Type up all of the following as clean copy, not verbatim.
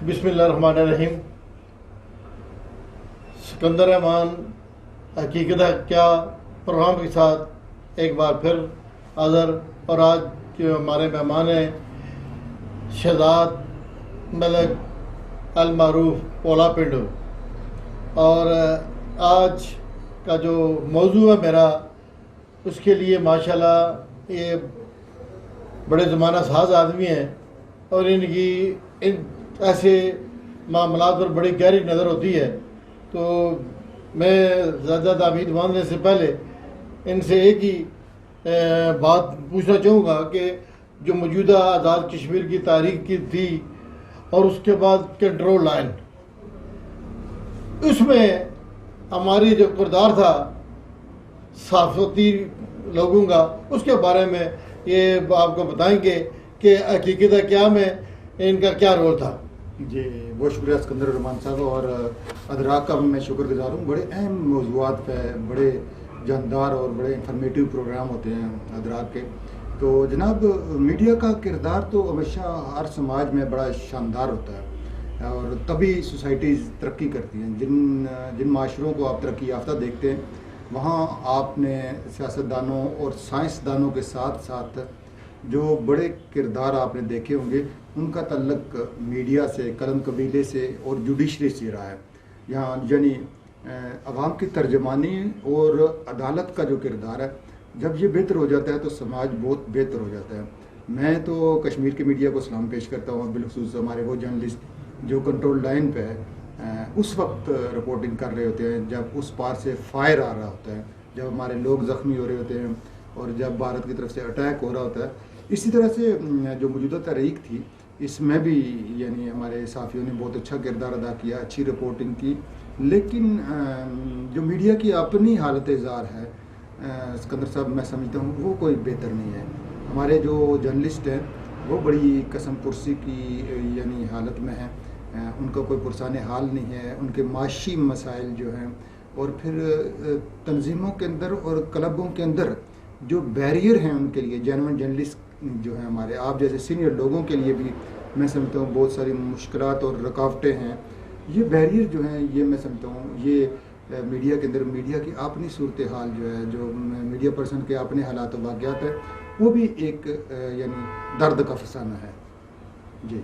بسم اللہ الرحمن الرحیم. سکندر رحمان حقیقت ہے کیا پروگرام کے ساتھ ایک بار پھر حاضر، اور آج جو ہمارے مہمان ہیں شہزاد ملک المعروف پولا پنڈو، اور آج کا جو موضوع ہے میرا، اس کے لیے ماشاءاللہ یہ بڑے زمانہ ساز آدمی ہیں اور ان کی ایسے معاملات پر بڑی گہری نظر ہوتی ہے. تو میں زیادہ تعمید باندھنے سے پہلے ان سے ایک ہی بات پوچھنا چاہوں گا کہ جو موجودہ آزاد کشمیر کی تاریخ کی تھی اور اس کے بعد کنٹرول لائن، اس میں ہماری جو کردار تھا صحافتی لوگوں کا، اس کے بارے میں یہ آپ کو بتائیں گے کہ حقیقت کیا میں ان کا کیا رول تھا. جی بہت شکریہ سکندر رحمان صاحب، اور ادراک کا بھی میں شکر گزار ہوں. بڑے اہم موضوعات پہ بڑے جاندار اور بڑے انفارمیٹیو پروگرام ہوتے ہیں ادراک کے. تو جناب، میڈیا کا کردار تو ہمیشہ ہر سماج میں بڑا شاندار ہوتا ہے، اور تبھی سوسائٹیز ترقی کرتی ہیں. جن معاشروں کو آپ ترقی یافتہ دیکھتے ہیں، وہاں آپ نے سیاستدانوں اور سائنسدانوں کے ساتھ ساتھ جو بڑے کردار آپ نے دیکھے ہوں گے، ان کا تعلق میڈیا سے، قلم قبیلے سے اور جوڈیشری سے رہا ہے. یہاں یعنی عوام کی ترجمانی اور عدالت کا جو کردار ہے، جب یہ بہتر ہو جاتا ہے تو سماج بہت بہتر ہو جاتا ہے. میں تو کشمیر کے میڈیا کو سلام پیش کرتا ہوں، بالخصوص ہمارے وہ جرنلسٹ جو کنٹرول لائن پہ اس وقت رپورٹنگ کر رہے ہوتے ہیں جب اس پار سے فائر آ رہا ہوتا ہے، جب ہمارے لوگ زخمی ہو رہے ہوتے ہیں اور جب بھارت کی طرف سے اٹیک ہو رہا ہوتا ہے. اسی طرح سے جو موجودہ تاریخ تھی، اس میں بھی یعنی ہمارے صحافیوں نے بہت اچھا کردار ادا کیا، اچھی رپورٹنگ کی. لیکن جو میڈیا کی اپنی حالت اظہار ہے سکندر صاحب، میں سمجھتا ہوں وہ کوئی بہتر نہیں ہے. ہمارے جو جرنلسٹ ہیں وہ بڑی قسم پرسی کی یعنی حالت میں ہیں. ان کا کوئی پرسان حال نہیں ہے. ان کے معاشی مسائل جو ہیں، اور پھر تنظیموں کے اندر اور کلبوں کے اندر جو بیریئر ہیں ان کے لیے، جینوئن جرنلسٹ جو ہیں ہمارے، آپ جیسے سینئر لوگوں کے لیے بھی میں سمجھتا ہوں بہت ساری مشکلات اور رکاوٹیں ہیں. یہ بیریئر جو ہیں، یہ میں سمجھتا ہوں یہ میڈیا کے اندر میڈیا کی اپنی صورتحال جو ہے، جو میڈیا پرسن کے اپنے حالات و واقعات ہے، وہ بھی ایک یعنی درد کا فسانہ ہے. جی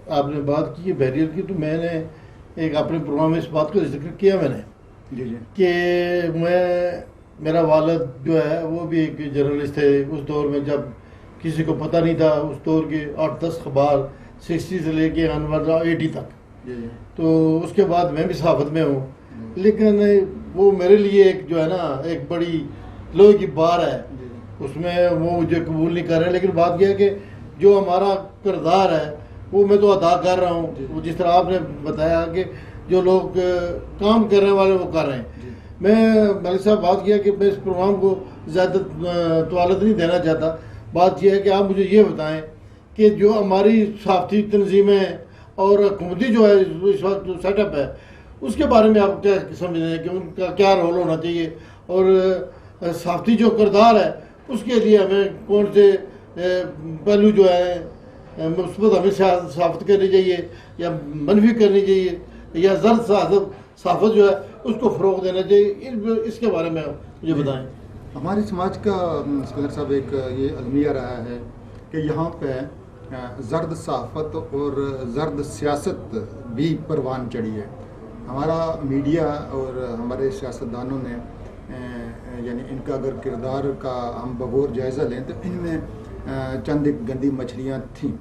آپ نے بات کی بیریئر کی، تو میں نے ایک اپنے پروگرام میں اس بات کا ذکر کیا میں نے جی کہ میرا والد جو ہے وہ بھی ایک جرنلسٹ تھے اس دور میں، جب کسی کو پتہ نہیں تھا. اس دور کے 8-10 اخبار 60 سے لے کے 80 تک. تو اس کے بعد میں بھی صحافت میں ہوں، لیکن وہ میرے لیے ایک جو ہے نا ایک بڑی لوہے کی بار ہے. اس میں وہ مجھے قبول نہیں کر رہے. لیکن بات یہ ہے کہ جو ہمارا کردار ہے وہ میں تو ادا کر رہا ہوں. وہ جس طرح آپ نے بتایا کہ جو لوگ کام کرنے والے وہ کر رہے ہیں. میں ملک صاحب بات کیا کہ میں اس پروگرام کو زیادہ طوالت نہیں دینا چاہتا. بات یہ ہے کہ آپ مجھے یہ بتائیں کہ جو ہماری صحافتی تنظیمیں اور حکومتی جو ہے اس وقت جو سیٹ اپ ہے، اس کے بارے میں آپ کیا سمجھ رہے ہیں کہ ان کا کیا رول ہونا چاہیے، اور صحافتی جو کردار ہے اس کے لیے ہمیں کون سے پہلو جو ہے مثبت ہمیں صحافت کرنی چاہیے یا منفی کرنی چاہیے، یا زرد صحافت جو ہے اس کو فروغ دینا چاہیے، اس کے بارے میں مجھے بتائیں. ہمارے سماج کا سکندر صاحب ایک یہ المیہ رہا ہے کہ یہاں پہ زرد صحافت اور زرد سیاست بھی پروان چڑھی ہے. ہمارا میڈیا اور ہمارے سیاستدانوں نے یعنی ان کا اگر کردار کا ہم بغور جائزہ لیں تو ان میں چند ایک گندی مچھلیاں تھیں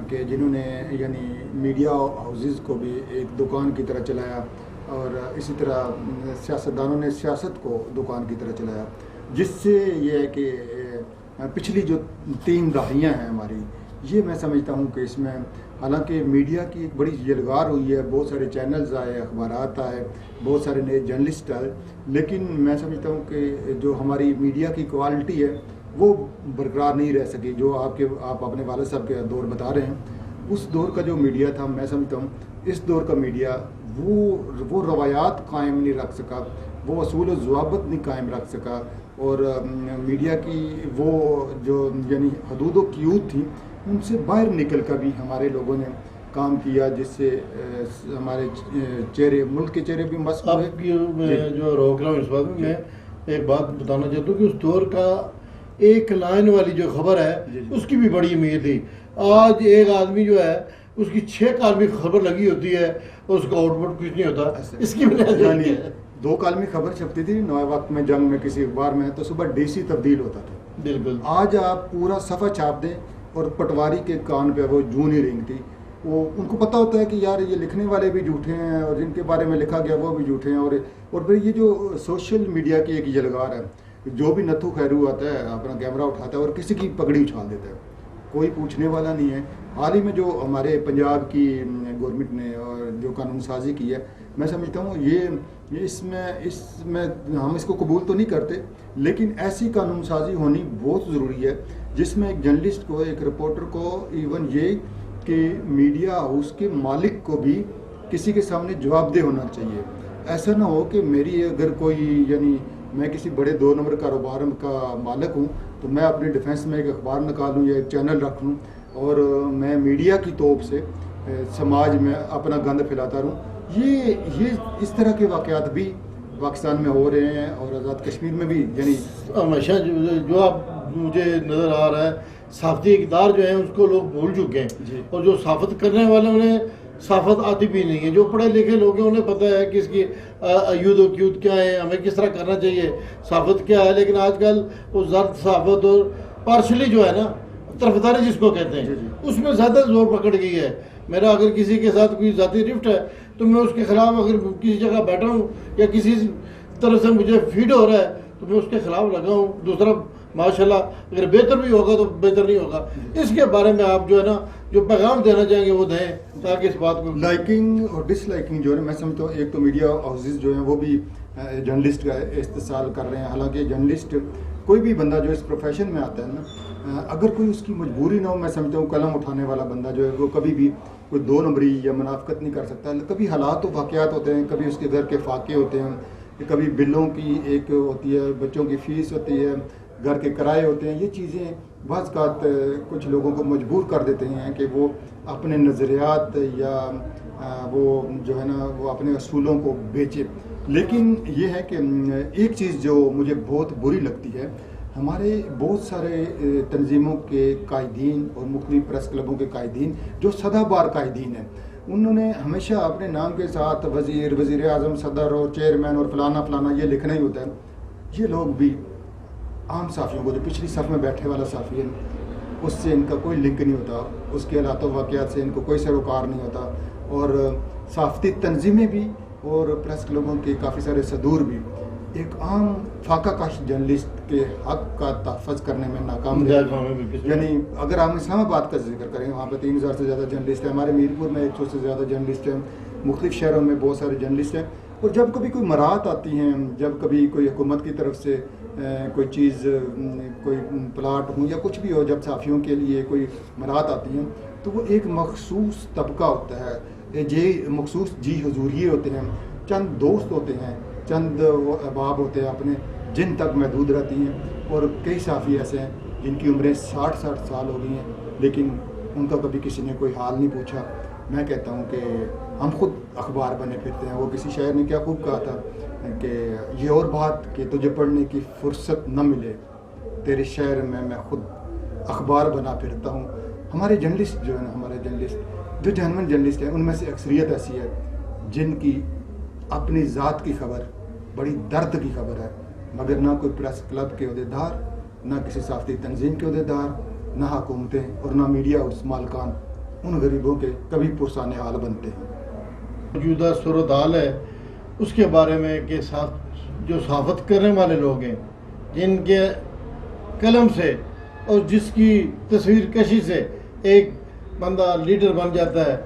کہ جنہوں نے یعنی میڈیا ہاؤسز کو بھی ایک دکان کی طرح چلایا، اور اسی طرح سیاستدانوں نے سیاست کو دکان کی طرح چلایا، جس سے یہ ہے کہ پچھلی جو 3 دہائیاں ہیں ہماری، یہ میں سمجھتا ہوں کہ اس میں حالانکہ میڈیا کی ایک بڑی یلغار ہوئی ہے، بہت سارے چینلز آئے، اخبارات آئے، بہت سارے نئے جرنلسٹ آئے، لیکن میں سمجھتا ہوں کہ جو ہماری میڈیا کی کوالٹی ہے وہ برقرار نہیں رہ سکی. جو آپ اپنے والد صاحب کے دور بتا رہے ہیں، اس دور کا جو میڈیا تھا، میں سمجھتا ہوں اس دور کا میڈیا وہ روایات قائم نہیں رکھ سکا، وہ اصول و ضوابط نہیں قائم رکھ سکا، اور میڈیا کی وہ جو یعنی حدود و قیود تھیں ان سے باہر نکل کر بھی ہمارے لوگوں نے کام کیا، جس سے ہمارے چہرے، ملک کے چہرے بھی مسک ہوئے۔ اب میں جو روک رہا ہوں اس وقت میں ایک بات بتانا چاہتا ہوں کہ اس دور کا ایک لائن والی جو خبر ہے اس کی بھی بڑی امید تھی۔ آج ایک آدمی جو ہے اس کی 6 کالمی خبر لگی ہوتی ہے اور اس کا آؤٹ پٹ کچھ نہیں ہوتا، اس کی وجہ سے 2 کالمی خبر چھپتی تھی نوئے وقت میں، جنگ میں کسی اخبار میں، تو صبح DC تبدیل ہوتا تھا۔ بالکل آج آپ پورا صفحہ چھاپ دیں اور پٹواری کے کان پہ وہ جوں نہیں رینگتی، وہ ان کو پتہ ہوتا ہے کہ یار یہ لکھنے والے بھی جھوٹے ہیں اور جن کے بارے میں لکھا گیا وہ بھی جھوٹے ہیں، اور پھر یہ جو سوشل میڈیا کی ایک یلغار ہے، جو بھی نتھو خیرو آتا ہے اپنا کیمرہ اٹھاتا ہے اور کسی کی پگڑی اچھال دیتا ہے، کوئی پوچھنے والا نہیں ہے۔ حال ہی میں جو ہمارے پنجاب کی گورنمنٹ نے اور جو قانون سازی کی ہے، میں سمجھتا ہوں یہ اس میں ہم اس کو قبول تو نہیں کرتے، لیکن ایسی قانون سازی ہونی بہت ضروری ہے جس میں ایک جرنلسٹ کو، ایک رپورٹر کو، ایون یہ کہ میڈیا ہاؤس کے مالک کو بھی کسی کے سامنے جواب دہ ہونا چاہیے۔ ایسا نہ ہو کہ میری اگر کوئی، یعنی میں کسی بڑے 2 نمبر کاروبار کا مالک ہوں تو میں اپنے ڈیفنس میں ایک اخبار نکالوں یا ایک چینل رکھ لوں اور میں میڈیا کی توپ سے سماج میں اپنا گند پھیلاتا رہوں۔ یہ اس طرح کے واقعات بھی پاکستان میں ہو رہے ہیں اور آزاد کشمیر میں بھی، یعنی ہمیشہ جو اب مجھے نظر آ رہا ہے صحافتی اقدار جو ہیں اس کو لوگ بھول چکے ہیں، اور جو صحافت کرنے والے انہیں صحافت آتی بھی نہیں ہے۔ جو پڑھے لکھے لوگ ہیں انہیں پتہ ہے کہ اس کی ایود و قیود کیا ہے، ہمیں کس طرح کرنا چاہیے، صحافت کیا ہے، لیکن آج کل وہ زرد صحافت اور پارشلی جو ہے نا، طرفداری جس کو کہتے ہیں، اس میں زیادہ زور پکڑ گئی ہے۔ میرا اگر کسی کے ساتھ کوئی ذاتی رفٹ ہے تو میں اس کے خلاف، اگر کسی جگہ بیٹھا ہوں یا کسی طرح سے مجھے فیڈ ہو رہا ہے تو میں اس کے خلاف لگا ہوں۔ دوسرا ماشاءاللہ اگر بہتر بھی ہوگا تو بہتر نہیں ہوگا۔ اس کے بارے میں آپ جو ہے نا جو پیغام دینا چاہیں گے وہ دیں تاکہ اس بات کو لائکنگ اور ڈس لائکنگ جو ہے میں سمجھتا ہوں، ایک تو میڈیا ہاؤسز جو ہیں وہ بھی جرنلسٹ کا استحصال کر رہے ہیں۔ حالانکہ جرنلسٹ کوئی بھی بندہ جو اس پروفیشن میں آتا ہے نا، اگر کوئی اس کی مجبوری نہ ہو، میں سمجھتا ہوں قلم اٹھانے والا بندہ جو ہے وہ کبھی بھی کوئی 2 نمبری یا منافقت نہیں کر سکتا۔ کبھی حالات و واقعات ہوتے ہیں، کبھی اس کے گھر کے فاقے ہوتے ہیں، کبھی بلوں کی ایک ہوتی ہے، بچوں کی فیس ہوتی ہے، گھر کے کرائے ہوتے ہیں۔ یہ چیزیں بعض اوقات کچھ لوگوں کو مجبور کر دیتے ہیں کہ وہ اپنے نظریات یا وہ جو ہے نا وہ اپنے اصولوں کو بیچے۔ لیکن یہ ہے کہ ایک چیز جو مجھے بہت بری لگتی ہے، ہمارے بہت سارے تنظیموں کے قائدین اور مختلف پریس کلبوں کے قائدین جو سدا بار قائدین ہیں، انہوں نے ہمیشہ اپنے نام کے ساتھ وزیر، وزیر اعظم، صدر اور چیئرمین اور فلانا فلانا یہ لکھنا ہی ہوتا ہے۔ یہ لوگ بھی عام صحافیوں کو، جو پچھلی صف میں بیٹھے والا صحافی ہے، اس سے ان کا کوئی لنک نہیں ہوتا، اس کے حالات و واقعات سے ان کو کوئی سروکار نہیں ہوتا، اور صحافتی تنظیمیں بھی اور پریس کلبوں کے کافی سارے صدور بھی ایک عام فاقہ کش جرنلسٹ کے حق کا تحفظ کرنے میں ناکام رہے۔ یعنی اگر ہم اسلام آباد کا ذکر کریں، وہاں پہ 3000 سے زیادہ جرنلسٹ ہیں، ہمارے میرپور میں 100 سے زیادہ جرنلسٹ ہیں، مختلف شہروں میں بہت سارے جرنلسٹ ہیں، اور جب کبھی کوئی مراعات آتی ہیں، جب کبھی کوئی حکومت کی طرف سے کوئی چیز، کوئی پلاٹ ہوں یا کچھ بھی ہو، جب صحافیوں کے لیے کوئی مراعات آتی ہیں تو وہ ایک مخصوص طبقہ ہوتا ہے، مخصوص جی حضوریے ہوتے ہیں، چند دوست ہوتے ہیں، چند وہ احباب ہوتے ہیں اپنے، جن تک محدود رہتی ہیں، اور کئی صحافی ایسے ہیں جن کی عمریں 60 سال ہو گئی ہیں لیکن ان کا کبھی کسی نے کوئی حال نہیں پوچھا۔ میں کہتا ہوں کہ ہم خود اخبار بنے پھرتے ہیں۔ وہ کسی شاعر نے کیا خوب کہا تھا کہ یہ اور بات کہ تجھے پڑھنے کی فرصت نہ ملے، تیرے شعر میں خود اخبار بنا پھرتا ہوں۔ ہمارے جرنلسٹ جو ہے نا، ہمارے جرنلسٹ جو جنون جرنلسٹ ہیں، ان میں سے اکثریت ایسی ہے جن کی اپنی ذات کی خبر بڑی درد کی خبر ہے، مگر نہ کوئی پریس کلب کے عہدیدار، نہ کسی صحافتی تنظیم کے عہدیدار، نہ حکومتیں اور نہ میڈیا اس مالکان ان غریبوں کے کبھی پرسان حال بنتے ہیں۔ موجودہ صورتحال ہے اس کے بارے میں کہ جو صحافت کرنے والے لوگ ہیں، جن کے قلم سے اور جس کی تصویر کشی سے ایک بندہ لیڈر بن جاتا ہے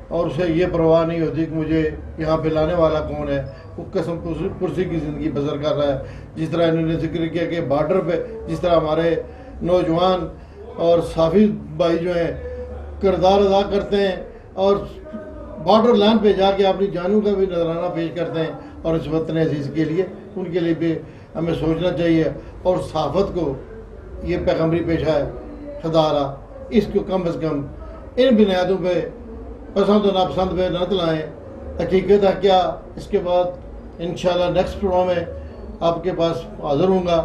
اور اسے یہ پرواہ نہیں ہوتی کہ مجھے یہاں پہ لانے والا کون ہے، وہ قسم پرسی کی زندگی بسر کر رہا ہے۔ جس طرح انہوں نے ذکر کیا کہ بارڈر پہ جس طرح ہمارے نوجوان اور صحافی بھائی جو ہیں کردار ادا کرتے ہیں اور بارڈر لائن پہ جا کے اپنی جانوں کا بھی نذرانہ پیش کرتے ہیں، اور اس وطن عزیز کے لیے ان کے لیے بھی ہمیں سوچنا چاہیے۔ اور صحافت کو یہ پیغمبری پیشہ ہے، خدا را اس کو کم از کم ان بنیادوں پہ پسند و ناپسند پہ نہ لائیں. حقیقت ہے کیا، اس کے بعد انشاءاللہ نیکسٹ پروگرام میں آپ کے پاس حاضر ہوں گا.